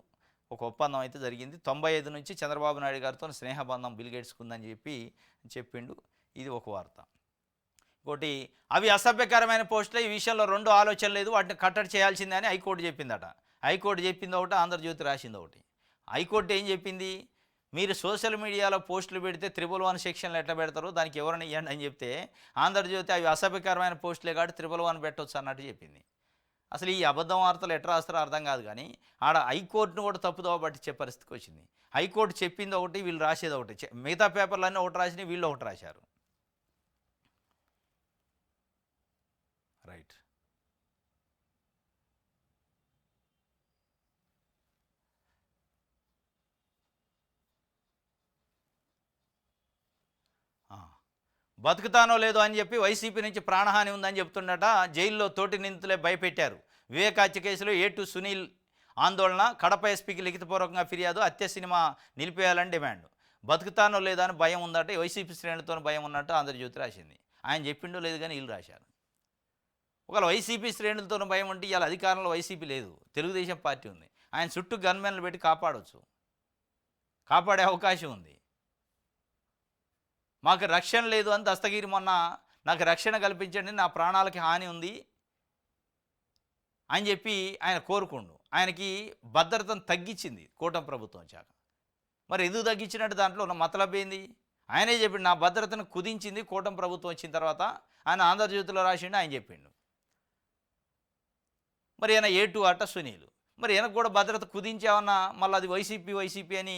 ఒక ఒప్పందం అయితే జరిగింది. 95 నుంచి చంద్రబాబు నాయుడు గారితో స్నేహబంధం బిల్ గేట్స్కి ఉందని చెప్పిండు. ఇది ఒక వార్త. ఇంకోటి, అవి అసభ్యకరమైన పోస్టులు, ఈ విషయంలో 2 ఆలోచన లేదు, వాటిని కట్టడి చేయాల్సిందే అని హైకోర్టు చెప్పిందట. హైకోర్టు చెప్పింది ఒకటి, ఆంధ్రజ్యోతి రాసింది ఒకటి. హైకోర్టు ఏం చెప్పింది? మీరు సోషల్ మీడియాలో పోస్టులు పెడితే 111 సెక్షన్లు ఎట్లా పెడతారో దానికి ఎవరైనా ఇవ్వండి అని చెప్తే, ఆంధ్రజ్యోతి అవి అసభ్యకరమైన పోస్టులే కాబట్టి 111 పెట్టవచ్చు అన్నట్టు చెప్పింది. అసలు ఈ అబద్ధం వార్తలు ఎట్లా రాస్తారో అర్థం కాదు. కానీ ఆడ హైకోర్టును కూడా తప్పుదోవ పట్టించే పరిస్థితికి వచ్చింది. హైకోర్టు చెప్పింది ఒకటి, వీళ్ళు రాసేది ఒకటి. మిగతా పేపర్లన్నీ ఒకటి రాసినాయి, వీళ్ళు ఒకటి రాశారు. రైట్, బతుకుతానో లేదో అని చెప్పి వైసీపీ నుంచి ప్రాణహాని ఉందని చెప్తుండట. జైల్లో తోటి నిందితులే భయపెట్టారు. వివేక్ హత్య కేసులో A2 సునీల్ ఆందోళన. కడప ఎస్పీకి లిఖితపూర్వకంగా ఫిర్యాదు. హత్య సినిమా నిలిపేయాలని డిమాండ్. బతుకుతానో లేదా అని భయం ఉందట. వైసీపీ శ్రేణులతో భయం ఉన్నట్టు ఆంధ్రజ్యోతి రాసింది. ఆయన చెప్పిండో లేదు కానీ వీళ్ళు రాశారు. ఒకవేళ వైసీపీ శ్రేణులతో భయం ఉంటే ఇవాళ అధికారంలో వైసీపీ లేదు, తెలుగుదేశం పార్టీ ఉంది. ఆయన చుట్టూ గన్మెన్లు పెట్టి కాపాడవచ్చు, కాపాడే అవకాశం ఉంది. మాకు రక్షణ లేదు అని దస్తగిరి మొన్న నాకు రక్షణ కల్పించండి, నా ప్రాణాలకి హాని ఉంది అని చెప్పి ఆయన కోరుకుండు. ఆయనకి భద్రతను తగ్గించింది కూటమి ప్రభుత్వం వచ్చాక. మరి ఎందుకు తగ్గించినట్టు దాంట్లో ఉన్న మతలబ్ ఏంది? ఆయనే చెప్పిండు, నా భద్రతను కుదించింది కూటమి ప్రభుత్వం వచ్చిన తర్వాత. ఆయన ఆంధ్రజ్యోతిలో రాసిండు, ఆయన చెప్పిండు. మరి ఈయన A2 అట సునీలు. మరి ఈయనకు కూడా భద్రత కుదించామన్నా మళ్ళీ అది వైసీపీ అని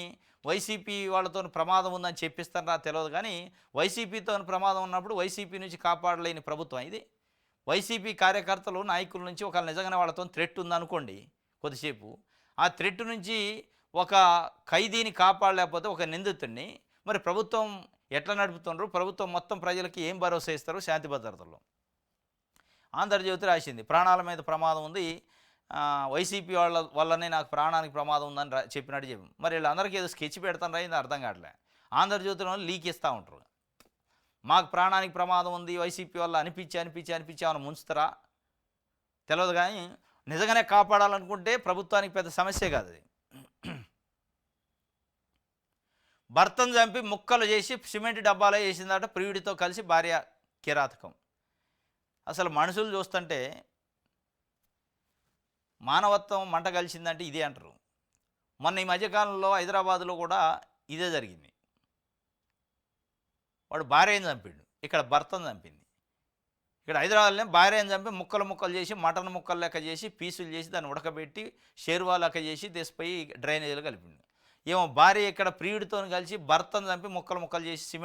వైసీపీ వాళ్ళతో ప్రమాదం ఉందని చెప్పిస్తారా తెలియదు. కానీ వైసీపీతో ప్రమాదం ఉన్నప్పుడు వైసీపీ నుంచి కాపాడలేని ప్రభుత్వం ఇది. వైసీపీ కార్యకర్తలు, నాయకుల నుంచి ఒకవేళ నిజంగానే వాళ్ళతో థ్రెట్ ఉందనుకోండి, కొద్దిసేపు ఆ థ్రెట్ నుంచి ఒక ఖైదీని కాపాడలేకపోతే ఒక నిందితుడిని మరి ప్రభుత్వం ఎట్లా నడుపుతున్నారు? ప్రభుత్వం మొత్తం ప్రజలకి ఏం భరోసా ఇస్తారు శాంతి భద్రతల్లో? ఆంధ్రజ్యోతి రాసింది, ప్రాణాల మీద ప్రమాదం ఉంది, వైసీపీ వల్లనే నాకు ప్రాణానికి ప్రమాదం ఉందని చెప్పినట్టు చెప్పి. మరి వీళ్ళందరికీ ఏదో స్కెచ్ పెడతాను రాయింది అర్థం కావట్లే. ఆంధ్రజ్యోతిలో లీక్ ఇస్తూ ఉంటారు, మాకు ప్రాణానికి ప్రమాదం ఉంది వైసీపీ వల్ల అనిపించి ఏమైనా ముంచుతారా తెలియదు. కానీ నిజంగానే కాపాడాలనుకుంటే ప్రభుత్వానికి పెద్ద సమస్యే కాదు అది. భర్తను చంపి ముక్కలు చేసి సిమెంట్ డబ్బాలో వేసిందట ప్రియుడితో కలిసి భార్య కిరాతకం. అసలు మనుషులు చూస్తుంటే మానవత్వం మంట కలిసిందంటే ఇదే అంటారు. మొన్న ఈ మధ్యకాలంలో హైదరాబాదులో కూడా ఇదే జరిగింది. వాడు భార్యను చంపిండు, ఇక్కడ భర్తను చంపింది. ఇక్కడ హైదరాబాద్లో భార్యను చంపి ముక్కలు ముక్కలు చేసి మటన్ ముక్కలు లెక్క చేసి పీసులు చేసి దాన్ని ఉడకబెట్టి షేర్వా లెక్క చేసి తెసిపోయి డ్రైనేజీలో కలిపిండు. ఏమో భార్య ఇక్కడ ప్రియుడితో కలిసి భర్తను చంపి ముక్కలు ముక్కలు చేసి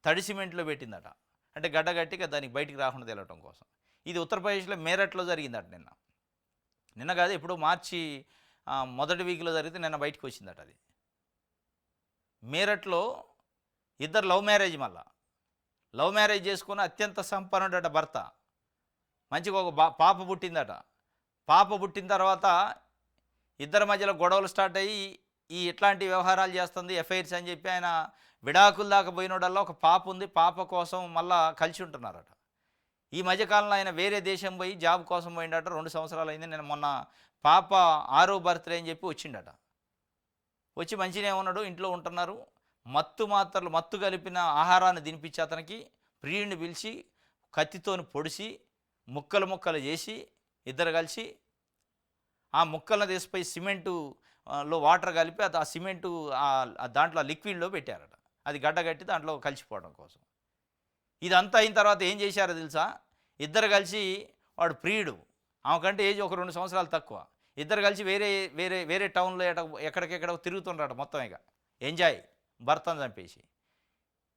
తడి సిమెంట్లో పెట్టిందట. అంటే గడ్డగట్టిగా దానికి బయటికి రాకుండా తెలవటం కోసం. ఇది ఉత్తరప్రదేశ్లో మేరట్లో జరిగిందట. నిన్న కాదు, ఎప్పుడు మార్చి మొదటి వీక్లో జరిగితే నిన్న బయటకు వచ్చిందట. అది మేరట్లో ఇద్దరు లవ్ మ్యారేజ్, మళ్ళా లవ్ మ్యారేజ్ చేసుకుని అత్యంత సంపన్నుడట భర్త. మంచిగా ఒక పాప పుట్టిందట. పాప పుట్టిన తర్వాత ఇద్దరి మధ్యలో గొడవలు స్టార్ట్ అయ్యి ఇట్లాంటి వ్యవహారాలు చేస్తుంది ఎఫ్ఐఆర్స్ అని చెప్పి ఆయన విడాకుల దాకా పోయినోడల్లా ఒక పాప ఉంది, పాప కోసం మళ్ళా కలిసి ఉంటున్నారట. ఈ మధ్యకాలంలో ఆయన వేరే దేశం పోయి జాబ్ కోసం పోయిండట. 2 సంవత్సరాలు అయింది. నేను మొన్న పాప 6వ బర్త్డే అని చెప్పి వచ్చిండట. వచ్చి మంచిగానే ఉన్నాడు, ఇంట్లో ఉంటున్నారు. మత్తు కలిపిన ఆహారాన్ని తినిపించి అతనికి ప్రియుడిని పిలిచి కత్తితోని పొడిచి ముక్కలు చేసి ఇద్దరు కలిసి ఆ ముక్కలను తీసిపోయి సిమెంటులో వాటర్ కలిపి ఆ సిమెంటు దాంట్లో లిక్విడ్లో పెట్టారట. అది గడ్డగట్టి దాంట్లో కలిసిపోవడం కోసం. ఇదంతా అయిన తర్వాత ఏం చేశారో తెలుసా? ఇద్దరు కలిసి, వాడు ప్రియుడు, ఆమెకంటే ఏజ్ ఒక 2 సంవత్సరాలు తక్కువ, ఇద్దరు కలిసి వేరే వేరే వేరే టౌన్లో ఎక్కడికెక్కడ తిరుగుతుండ్రట. మొత్తం ఇక ఎంజాయ్, భర్తను చంపేసి.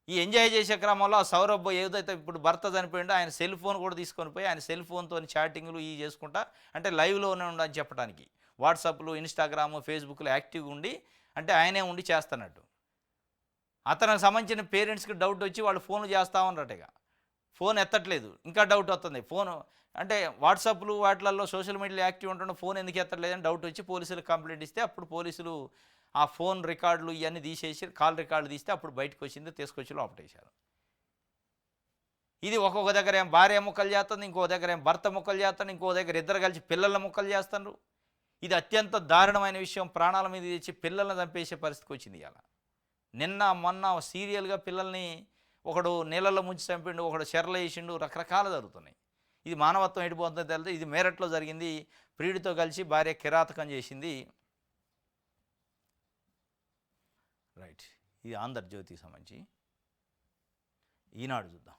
ఈ ఎంజాయ్ చేసే క్రమంలో ఆ సౌరభ్ ఏదైతే ఇప్పుడు భర్త చనిపోయిండో ఆయన సెల్ ఫోన్ కూడా తీసుకొని పోయి ఆయన సెల్ ఫోన్తో చాటింగ్లు ఇవి చేసుకుంటా, అంటే లైవ్లోనే ఉండని చెప్పడానికి వాట్సాప్లు, ఇన్స్టాగ్రాము, ఫేస్బుక్లో యాక్టివ్గా ఉండి, అంటే ఆయనే ఉండి చేస్తున్నట్టు. అతనికి సంబంధించిన పేరెంట్స్కి డౌట్ వచ్చి వాళ్ళు ఫోన్ చేస్తూ ఉన్నారట. ఇక ఫోన్ ఎత్తట్లేదు, ఇంకా డౌట్ వస్తుంది. ఫోను అంటే వాట్సాప్లు వాటిలలో సోషల్ మీడియాలో యాక్టివ్ ఉంటుండే ఫోన్ ఎందుకు ఎత్తట్లేదని డౌట్ వచ్చి పోలీసులకు కంప్లైంట్ ఇస్తే అప్పుడు పోలీసులు ఆ ఫోన్ రికార్డులు ఇవన్నీ తీసేసి కాల్ రికార్డులు తీస్తే అప్పుడు బయటకు వచ్చింది, తీసుకొచ్చి లోపటేశారు. ఇది ఒక్కొక్క దగ్గర ఏం భార్య ముక్కలు చేస్తుంది, ఇంకో దగ్గర ఏం భర్త ముక్కలు చేస్తాడు, ఇంకో దగ్గర ఇద్దరు కలిసి పిల్లల ముక్కలు చేస్తున్నారు. ఇది అత్యంత దారుణమైన విషయం. ప్రాణాల మీద తెచ్చి పిల్లల్ని చంపేసే పరిస్థితికి వచ్చింది. ఇవాళ నిన్న మొన్న సీరియల్గా పిల్లల్ని ఒకడు నీళ్ళల్లో ముంచి చంపిండు, ఒకడు చెరలో వేసిండు, రకరకాలు జరుగుతున్నాయి. ఇది మానవత్వం ఎడిపోతుందో తెలియదు. ఇది మేరట్లో జరిగింది. ప్రియుడితో కలిసి భార్య కిరాతకం చేసింది. రైట్, ఇది ఆంధ్రజ్యోతికి సంబంధించి. ఈనాడు చూద్దాం.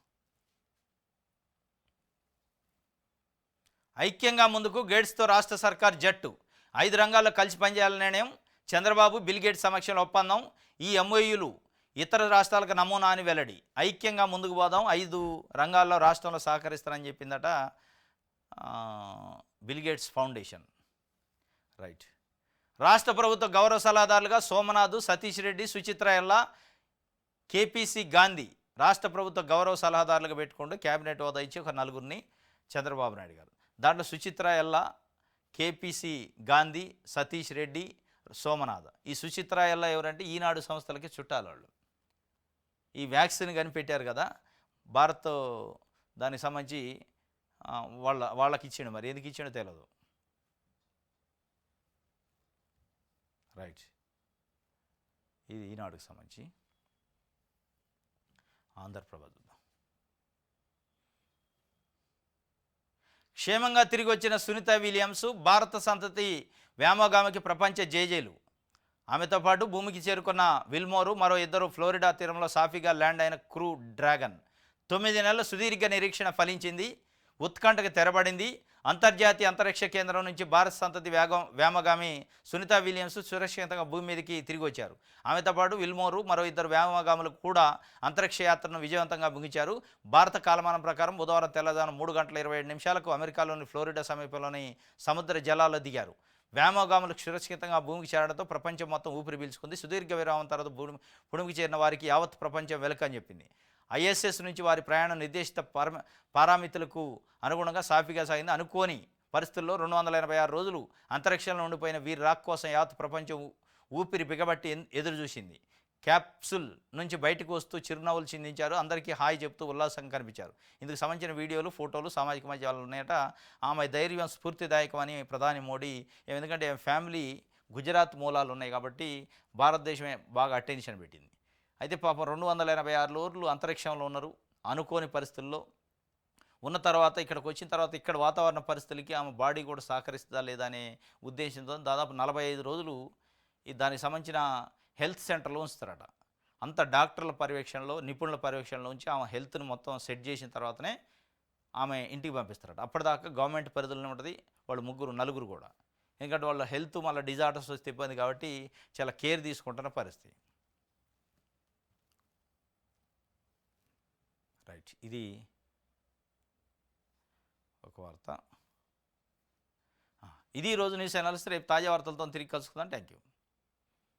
ఐక్యంగా ముందుకు, గేట్స్తో రాష్ట్ర సర్కార్ జట్టు 5 రంగాల్లో కలిసి పనిచేయాలని నిర్ణయం. చంద్రబాబు, బిల్ గేట్స్ సమక్షంలో ఒప్పందం. ఈ ఎంఓయూలు ఇతర రాష్ట్రాలకు నమూనా అని వెల్లడి. ఐక్యంగా ముందుకు పోదాం, 5 రంగాల్లో రాష్ట్రంలో సహకరిస్తారని చెప్పిందట బిల్ గేట్స్ ఫౌండేషన్. రైట్, రాష్ట్ర ప్రభుత్వ గౌరవ సలహాదారులుగా సోమనాథ్, సతీష్ రెడ్డి, సుచిత్ర ఎల్లా, కేపీసీ గాంధీ రాష్ట్ర ప్రభుత్వ గౌరవ సలహాదారులుగా పెట్టుకుంటూ క్యాబినెట్ హోదా ఇచ్చి ఒక 4గురిని చంద్రబాబు నాయుడు గారు. దాంట్లో సుచిత్ర ఎల్లా, కేపీసీ గాంధీ, సతీష్ రెడ్డి, సోమనాథ్. ఈ సుచిత్ర ఎల్లా ఎవరంటే ఈనాడు సంస్థలకి చుట్టాలు. వాళ్ళు ఈ వ్యాక్సిన్ కనిపెట్టారు కదా భారత్, దానికి సంబంధించి వాళ్ళకి ఇచ్చిండు. మరి ఎందుకు ఇచ్చిండో తెలియదు. రైట్, ఇది ఈనాడుకు సంబంధించి. ఆంధ్రప్రభ చూద్దాం. క్షేమంగా తిరిగి వచ్చిన సునీత విలియమ్స్ భారత సంతతి వ్యామోగామికి ప్రపంచ జేజేలు. ఆమెతో పాటు భూమికి చేరుకున్న విల్మోరు, మరో 2 ఫ్లోరిడా తీరంలో సాఫీగా ల్యాండ్ అయిన క్రూ డ్రాగన్. 9 నెలల సుదీర్ఘ నిరీక్షణ ఫలించింది, ఉత్కంఠకు తెరబడింది. అంతర్జాతీయ అంతరిక్ష కేంద్రం నుంచి భారత సంతతి వ్యామగామి సునీత విలియమ్స్ సురక్షితంగా భూమి మీదకి తిరిగి వచ్చారు. ఆమెతో పాటు విల్మోరు, మరో 2 వ్యామగాములు కూడా అంతరిక్ష యాత్రను విజయవంతంగా ముగించారు. భారత కాలమానం ప్రకారం బుధవారం తెల్లవారుజామున 3:27 అమెరికాలోని ఫ్లోరిడా సమీపంలోని సముద్ర జలాల్లో దిగారు. వ్యామోగాములకు సురక్షితంగా భూమికి చేరడంతో ప్రపంచం మొత్తం ఊపిరి పీల్చుకుంది. సుదీర్ఘ విరామం తర్వాత భూమికి చేరిన వారికి యావత్ ప్రపంచం వెల్కమ్ అని చెప్పింది. ఐఎస్ఎస్ నుంచి వారి ప్రయాణం నిర్దేశిత పారామితులకు అనుగుణంగా సాఫీగా సాగింది. అనుకోని పరిస్థితుల్లో 286 రోజులు అంతరిక్షంలో ఉండిపోయిన వీరి రాక్ కోసం యావత్ ప్రపంచం ఊపిరి బిగబట్టి ఎదురు చూసింది. క్యాప్సుల్ నుంచి బయటకు వస్తూ చిరునవ్వులు చిందించారు. అందరికీ హాయ్ చెప్తూ ఉల్లాసంగా కనిపించారు. ఇందుకు సంబంధించిన వీడియోలు, ఫోటోలు సామాజిక మాధ్యమాల్లో ఉన్నాయట. ఆమె ధైర్యం స్ఫూర్తిదాయకమని ప్రధాని మోడీ, ఎందుకంటే ఫ్యామిలీ గుజరాత్ మూలాలు ఉన్నాయి కాబట్టి భారతదేశమే బాగా అటెన్షన్ పెట్టింది. అయితే పాపం 286 రోజులు అంతరిక్షంలో ఉన్నారు అనుకోని పరిస్థితుల్లో. ఉన్న తర్వాత ఇక్కడికి వచ్చిన తర్వాత ఇక్కడ వాతావరణ పరిస్థితులకి ఆమె బాడీ కూడా సహకరిస్తుందా లేదా అనే ఉద్దేశంతో దాదాపు 45 రోజులు దానికి సంబంధించిన హెల్త్ సెంటర్లో ఉంచుతారట. అంత డాక్టర్ల పర్యవేక్షణలో, నిపుణుల పర్యవేక్షణలో ఉంచి ఆమె హెల్త్ని మొత్తం సెట్ చేసిన తర్వాతనే ఆమె ఇంటికి పంపిస్తారట. అప్పటిదాకా గవర్నమెంట్ పరిధిలోనే ఉంటుంది. వాళ్ళు నలుగురు కూడా. ఎందుకంటే వాళ్ళ హెల్త్ మళ్ళీ డిజార్డర్స్ వస్తే ఇబ్బంది కాబట్టి చాలా కేర్ తీసుకుంటున్న పరిస్థితి. రైట్, ఇది ఒక వార్త. ఇది ఈరోజు న్యూస్ అనాలిసిస్. రేపు తాజా వార్తలతో తిరిగి కలుసుకుందాం. Thank you.